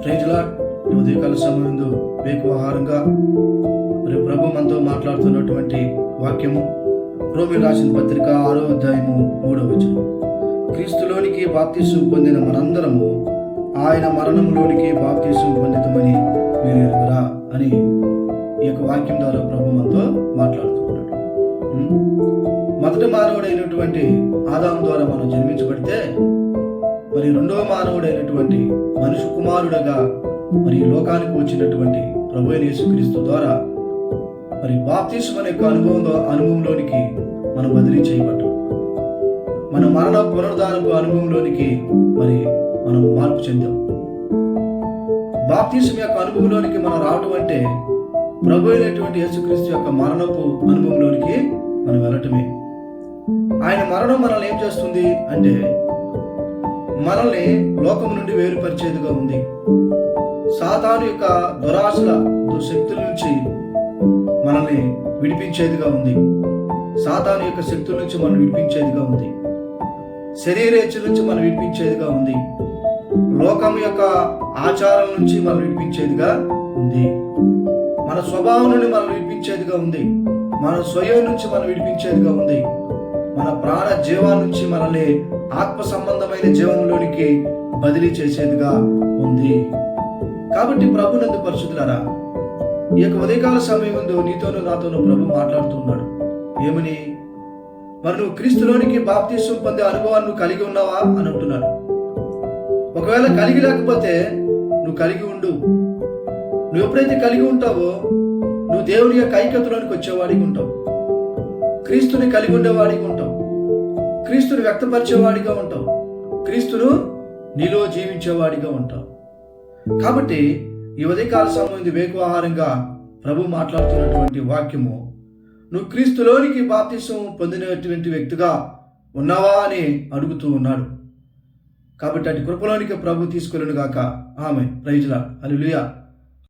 Praise lord. ఈ ఉదయకాల సమయంలో వేకువహారంగా మరి ప్రభు మనతో మాట్లాడుతున్నటువంటి వాక్యము రోమీయులకు రాసిన పత్రిక 6వ అధ్యాయము 3వ వచనం. క్రీస్తులోనికి బాప్తిస్మం పొందిన మనందరము ఆయన మరణంలోనికి బాప్తిస్మం పొందితమని మీరు ఎరుగురా అని ఈ యొక్క వాక్యం ద్వారా ప్రభు మనతో మాట్లాడుతున్నాడు. మొదటి మానవుడైనటువంటి ఆదాము ద్వారా మనం జన్మించబడితే మరి రెండవ మానవుడైనటువంటి మనుషు కుమారుడుగా మరి లోకానికి వచ్చినటువంటి ప్రభువైన యేసుక్రీస్తు ద్వారా మరి బాప్తిస్మం అనే అనుభవంలోనికి మనం బదిలీ చేయబడ్డాం. మన మరణ పునరుద్ధానపు అనుభవంలోనికి మరి మనం మార్పు చెందాం. బాప్తిస్మం యొక్క అనుభవంలోనికి మనం రావడం అంటే ప్రభు అయినటువంటి యేసుక్రీస్తు యొక్క మరణపు అనుభవంలోనికి మనం వెళ్ళటమే. ఆయన మరణం మనల్ని ఏం చేస్తుంది అంటే మనల్ని లోకం నుండి వేరుపరిచేదిగా ఉంది. సాతాను యొక్క దురాశల శక్తుల నుంచి మనల్ని విడిపించేదిగా ఉంది. సాతాను యొక్క శక్తుల నుంచి మనం విడిపించేదిగా ఉంది. శరీరేచ్ఛ నుంచి మనం విడిపించేదిగా ఉంది. లోకం యొక్క ఆచారం నుంచి మనం విడిపించేదిగా ఉంది. మన స్వభావం నుండి మనం విడిపించేదిగా ఉంది. మన స్వయం నుంచి మనం విడిపించేదిగా ఉంది. మన ప్రాణ జీవాల నుంచి మనల్ని ఆత్మ సంబంధమైన జీవంలోనికి బదిలీ చేసేదిగా ఉంది. కాబట్టి ప్రభునందు పరిశుద్ధులారా, ఈ యొక్క ఉదయకాల సమయం ముందు నీతోనూ నాతోనూ ప్రభు మాట్లాడుతున్నాడు. ఏమని? మరి నువ్వు క్రీస్తులోనికి బాప్తిస్మం పొందే అనుభవాన్ని నువ్వు కలిగి ఉన్నావా అని అంటున్నాడు. ఒకవేళ కలిగి లేకపోతే నువ్వు కలిగి ఉండు. నువ్వు ఎప్పుడైతే కలిగి ఉంటావో నువ్వు దేవుని యొక్క ఐక్యతలోనికి వచ్చేవాడికి ఉంటావు. క్రీస్తుని కలిగి ఉండేవాడిగా ఉంటావు. క్రీస్తుని వ్యక్తపరిచేవాడిగా ఉంటావు. క్రీస్తును నీలో జీవించేవాడిగా ఉంటావు. కాబట్టి ఈ ఉదయకాల సమయం వేకువహారంగా ప్రభు మాట్లాడుతున్నటువంటి వాక్యము, నువ్వు క్రీస్తులోనికి బాప్తిస్మం పొందినటువంటి వ్యక్తిగా ఉన్నావా అని అడుగుతూ ఉన్నాడు. కాబట్టి అటు కృపలోనికి ప్రభు తీసుకెళ్ళును గాక. ఆమెన్. Praise lord. హల్లెలూయా.